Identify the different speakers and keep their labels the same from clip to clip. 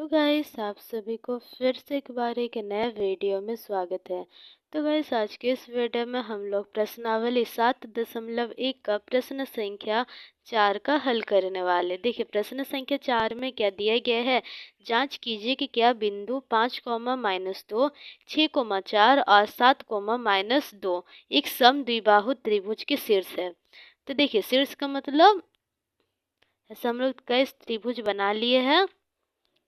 Speaker 1: तो गाइस आप सभी को फिर से एक बार एक नए वीडियो में स्वागत है। तो गाइस आज के इस वीडियो में हम लोग प्रश्नावली 7.1 का प्रश्न संख्या 4 का हल करने वाले। देखिए प्रश्न संख्या 4 में क्या दिया गया है। जांच कीजिए कि क्या बिंदु 5, -2, 6, 4 और 7, -2 एक समद्विबाहु त्रिभुज के शीर्ष है। तो देखिए शीर्ष का मतलब ऐसा हम लोग गाइस त्रिभुज बना लिए हैं।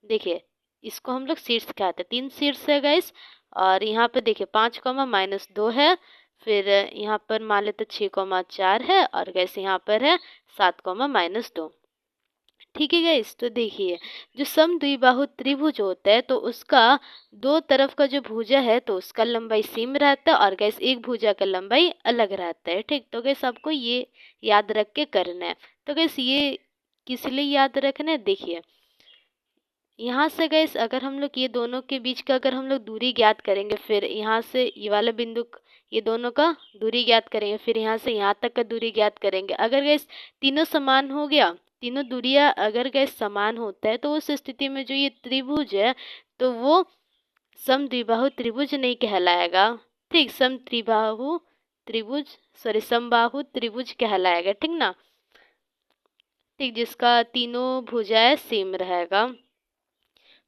Speaker 1: देखिए इसको हम लोग शीर्ष कहते हैं, 3 शीर्ष है गाइस। और यहाँ पे देखिए 5, -2 है, फिर यहाँ पर मान लेते 6, 4 है और गाइस यहाँ पर है 7, -2। ठीक है गाइस। तो देखिए जो समद्विबाहु त्रिभुज होता है तो उसका दो तरफ का जो भुजा है तो उसका लंबाई सेम रहता है और गैस एक भुजा का लंबाई अलग रहता है। ठीक, तो गैस आपको ये याद रख के करना है। तो गैस ये किस लिए याद रखना है, देखिए यहाँ से गैस अगर हम लोग ये दोनों के बीच का अगर हम लोग दूरी ज्ञात करेंगे, फिर यहाँ से ये वाला बिंदु ये दोनों का दूरी ज्ञात करेंगे, फिर यहाँ से यहाँ तक का दूरी ज्ञात करेंगे। अगर गैस तीनों समान हो गया, तीनों दूरियां अगर गैस समान होता है तो उस स्थिति में जो ये त्रिभुज है तो वो समद्विबाहु त्रिभुज नहीं कहलाएगा। ठीक, समबाहु त्रिभुज कहलाएगा। ठीक ना। ठीक, जिसका तीनों भुजाएं सेम रहेगा।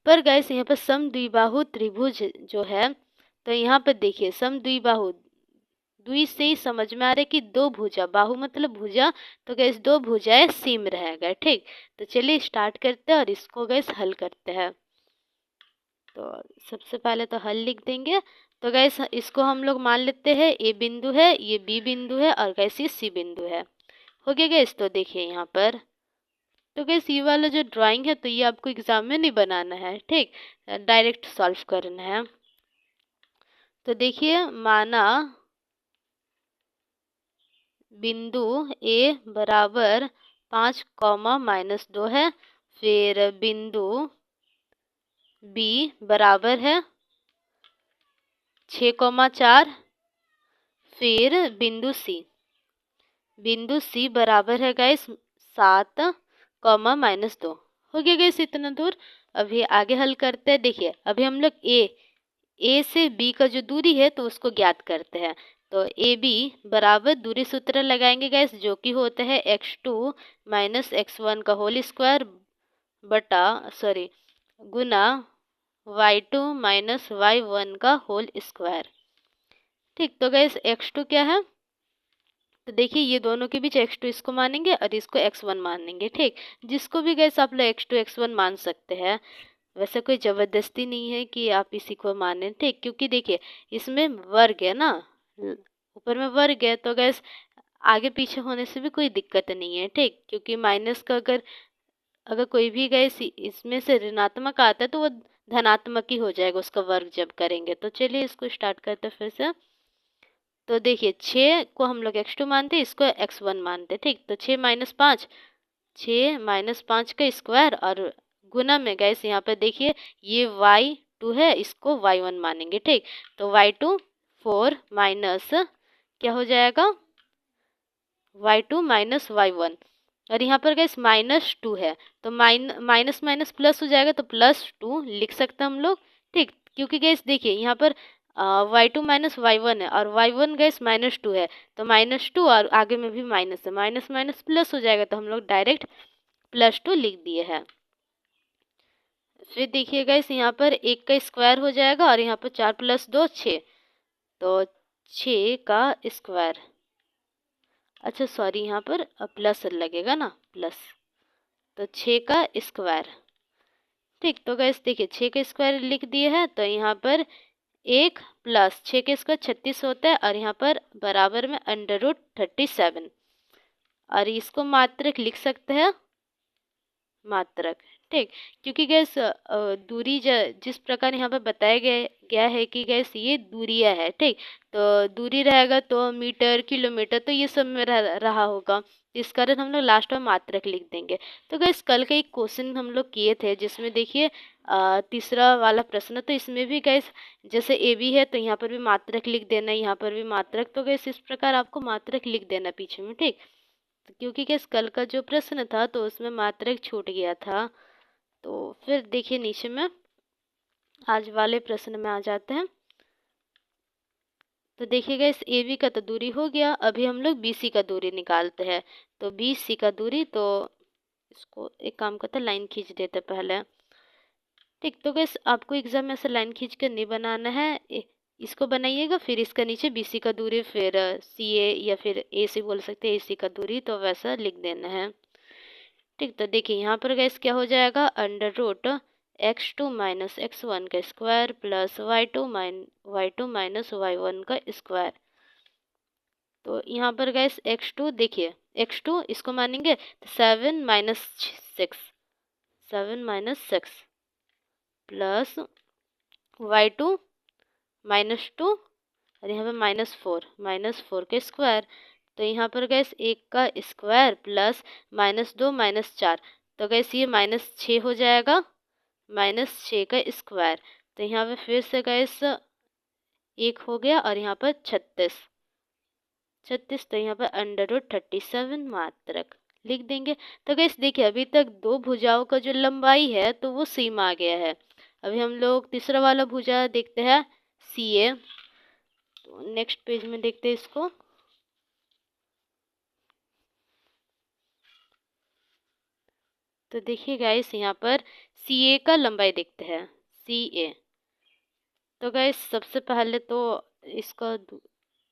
Speaker 1: पर गैस यहाँ पर समद्विबाहु त्रिभुज जो है तो यहाँ पर देखिए समद्विबाहु द्वि से ही समझ में आ रहा है कि दो भुजा, बाहु मतलब भुजा, तो गैस दो भुजाएं सेम रहेगा। ठीक, तो चलिए स्टार्ट करते हैं और इसको गैस हल करते हैं। तो सबसे पहले तो हल लिख देंगे। तो गैस इसको हम लोग मान लेते हैं ए बिंदु है, ये बी बिंदु है और गैस ये सी बिंदु है। हो गया गैस। तो देखिए यहाँ पर तो गैस ये वाला जो ड्राइंग है तो ये आपको एग्जाम में नहीं बनाना है। ठीक, डायरेक्ट सॉल्व करना है। तो देखिए माना बिंदु ए बराबर 5, -2 है, फिर बिंदु बी बराबर है 6, 4, फिर बिंदु सी बराबर है गैस 7, -2। हो गया गैस इतना दूर। अभी आगे हल करते हैं। देखिए अभी हम लोग ए से बी का जो दूरी है तो उसको ज्ञात करते हैं। तो ए बी बराबर दूरी सूत्र लगाएंगे गैस, जो कि होता है x2 - x1 का होल स्क्वायर गुना y2 - y1 का होल स्क्वायर। ठीक, तो गैस x2 क्या है, तो देखिए ये दोनों के बीच x2 इसको मानेंगे और इसको x1 मानेंगे। ठीक, जिसको भी गैस आप लोग x2 x1 मान सकते हैं, वैसे कोई जबरदस्ती नहीं है कि आप इसी को माने। ठीक, क्योंकि देखिए इसमें वर्ग है ना, ऊपर में वर्ग है तो गैस आगे पीछे होने से भी कोई दिक्कत नहीं है। ठीक, क्योंकि माइनस का अगर कोई भी गैस इसमें से ऋणात्मक आता है तो वो धनात्मक ही हो जाएगा उसका वर्ग जब करेंगे। तो चलिए इसको स्टार्ट करते हैं फिर से। तो देखिए 6 को हम लोग x2 मानते हैं, इसको x1 मानते हैं। ठीक, तो 6 - 5 का स्क्वायर और गुना में गैस यहाँ पर देखिए ये y2 है, इसको y1 मानेंगे। ठीक, तो y2 4 माइनस क्या हो जाएगा y2 - y1 और यहाँ पर गैस -2 है तो माइनस माइनस प्लस हो जाएगा तो +2 लिख सकते हैं हम लोग। ठीक, क्योंकि गैस देखिए यहाँ पर y2 - y1 है और y1 गैस -2 है तो -2 और आगे में भी माइनस है, माइनस माइनस प्लस हो जाएगा तो हम लोग डायरेक्ट +2 लिख दिए हैं। फिर देखिए गैस यहाँ पर 1 का स्क्वायर हो जाएगा और यहाँ पर 4 + 2 6, तो 6 का स्क्वायर, अच्छा सॉरी यहाँ पर प्लस लगेगा ना, प्लस, तो 6 का स्क्वायर। ठीक, तो गैस देखिए 6 का स्क्वायर लिख दिए हैं तो यहाँ पर 1 + 6 का स्क्वायर 36 होता है और यहाँ पर बराबर में √37 और इसको मात्रक लिख सकते हैं, मात्रक। ठीक, क्योंकि गैस दूरी जिस प्रकार यहाँ पर बताया गया है कि गैस ये दूरियां है। ठीक, तो दूरी रहेगा तो मीटर किलोमीटर तो ये सब में रहा होगा, इस कारण हम लोग लास्ट में मात्रक लिख देंगे। तो गैस कल का एक क्वेश्चन हम लोग किए थे जिसमें देखिए तीसरा वाला प्रश्न, तो इसमें भी गैस जैसे ए बी है तो यहाँ पर भी मात्रक लिख देना, यहाँ पर भी मात्रक, तो गैस इस प्रकार आपको मात्रक लिख देना पीछे में। ठीक, क्योंकि गैस कल का जो प्रश्न था तो उसमें मात्रक छूट गया था। तो फिर देखिए नीचे में आज वाले प्रश्न में आ जाते हैं। तो देखिएगा इस ए बी का तो दूरी हो गया, अभी हम लोग बी सी का दूरी निकालते हैं। तो बी सी का दूरी, तो इसको एक काम करते हैं लाइन खींच देते पहले। ठीक, तो गैस आपको एग्जाम में ऐसा लाइन खींच कर नहीं बनाना है, इसको बनाइएगा, फिर इसका नीचे बी सी का दूरी, फिर सी ए या फिर ए सी बोल सकते हैं, ए सी का दूरी, तो वैसा लिख देना है। ठीक, तो देखिए यहाँ पर गैस क्या हो जाएगा, under root x2 minus x1 का square plus y2 minus y1 का स्क्वायर। तो यहाँ पर गैस x2 देखिए, x2 इसको मानेंगे तो 7 माइनस 6 प्लस y2 -2 और यहाँ पे -4 के स्क्वायर। तो यहाँ पर गैस 1 का स्क्वायर प्लस -2 -4, तो गैस ये -6 हो जाएगा, -6 का स्क्वायर। तो यहाँ पे फिर से गैस 1 हो गया और यहाँ पर 36, तो यहाँ पर अंडर रूट 37 मात्रक लिख देंगे। तो गैस देखिए अभी तक दो भुजाओं का जो लंबाई है तो वो सेम आ गया है। अभी हम लोग तीसरा वाला भुजा देखते हैं सी ए। तो नेक्स्ट पेज में देखते हैं इसको। तो देखिए गाइस यहाँ पर सी ए का लंबाई देखते हैं, सी ए। तो गाइस सबसे पहले तो इसका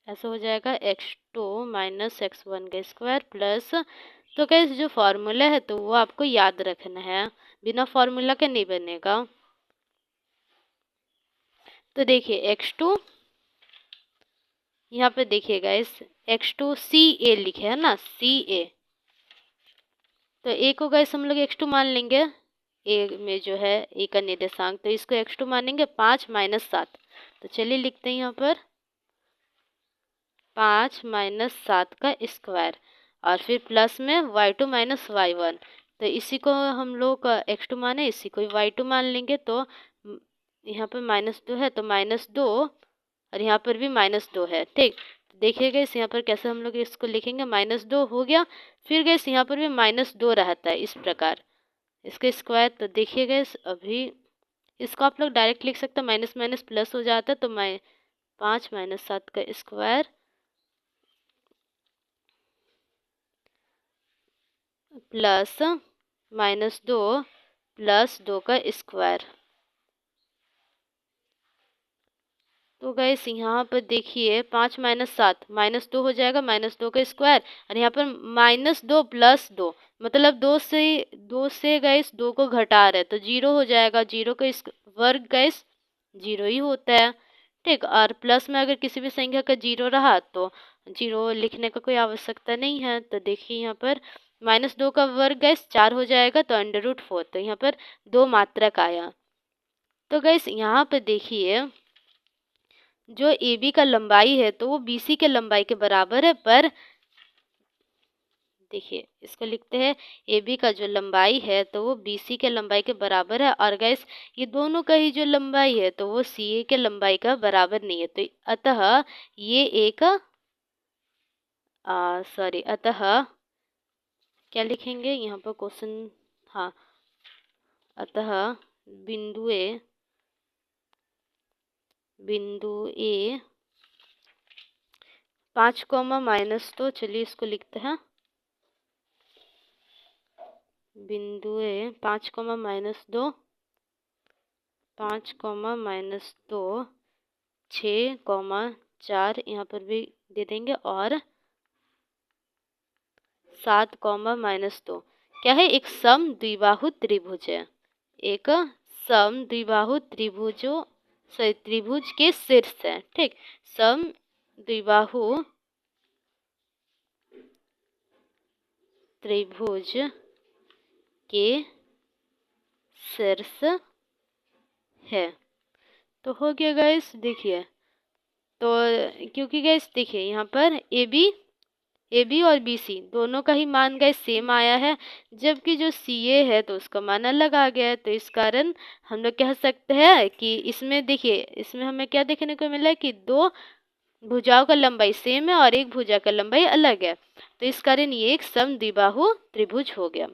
Speaker 1: ऐसा हो जाएगा x2 माइनस x1 का स्क्वायर प्लस, तो गाइस जो फॉर्मूला है तो वो आपको याद रखना है, बिना फॉर्मूला के नहीं बनेगा। तो देखिए x2 यहाँ पे देखिए गाइस x2 सी ए लिखे है ना, सी ए। तो ए को गाइस हम लोग x2 मान लेंगे, ए में जो है ए का निर्देशांक, तो इसको x2 मानेंगे 5 माइनस 7। तो चलिए लिखते हैं यहाँ पर 5 माइनस 7 का स्क्वायर और फिर प्लस में y2 माइनस y1। तो इसी को हम लोग x2 माने, इसी को y2 मान लेंगे। तो यहाँ पर -2 है तो -2 और यहाँ पर भी -2 है। ठीक, देखिएगा इस यहाँ पर कैसे हम लोग इसको लिखेंगे, -2 हो गया, फिर गैस यहाँ पर भी -2 रहता है इस प्रकार इसका स्क्वायर। तो देखिएगा अभी इसको आप लोग डायरेक्ट लिख सकते हैं, माइनस माइनस प्लस हो जाता है। तो 5 माइनस 7 का स्क्वायर प्लस -2 प्लस 2 का स्क्वायर। तो गैस यहाँ पर देखिए 5 माइनस 7 -2 हो जाएगा, -2 का स्क्वायर और यहाँ पर -2 प्लस 2, मतलब 2 से गैस 2 को घटा रहे तो 0 हो जाएगा। 0 का वर्ग गैस 0 ही होता है। ठीक, और प्लस में अगर किसी भी संख्या का 0 रहा तो 0 लिखने का कोई आवश्यकता नहीं है। तो देखिए यहाँ पर -2 का वर्ग गैस 4 हो जाएगा, तो अंडर रूट 4, तो यहाँ पर 2 मात्रक आया। तो गैस यहाँ पर देखिए जो ए बी का लंबाई है तो वो बी सी के लंबाई के बराबर है, पर देखिए इसको लिखते हैं ए बी का जो लंबाई है तो वो बी सी के लंबाई के बराबर है, और गैस ये दोनों का ही जो लंबाई है तो वो सी ए के लंबाई का बराबर नहीं है। तो अतः ये एक अतः क्या लिखेंगे यहाँ पर क्वेश्चन, हाँ, अतः बिंदु ए 5 -2, चलिए इसको लिखते हैं बिंदु ए 5 -2 5 -2 6 4 यहाँ पर भी दे देंगे, और 7 -2 क्या है, एक सम द्विबाहु त्रिभुज है, एक सम द्विबाहु त्रिभुज के शीर्ष है। ठीक, सम द्विबाहु त्रिभुज के शीर्ष है। तो हो गया गैस, देखिए तो क्योंकि गैस देखिए यहाँ पर ए बी और बी सी दोनों का ही मान गैस सेम आया है, जबकि जो सी ए है तो उसका मान अलग आ गया है। तो इस कारण हम लोग कह सकते हैं कि इसमें देखिए इसमें हमें क्या देखने को मिला है कि दो भुजाओं का लंबाई सेम है और एक भुजा का लंबाई अलग है। तो इस कारण ये एक समद्विबाहु त्रिभुज हो गया।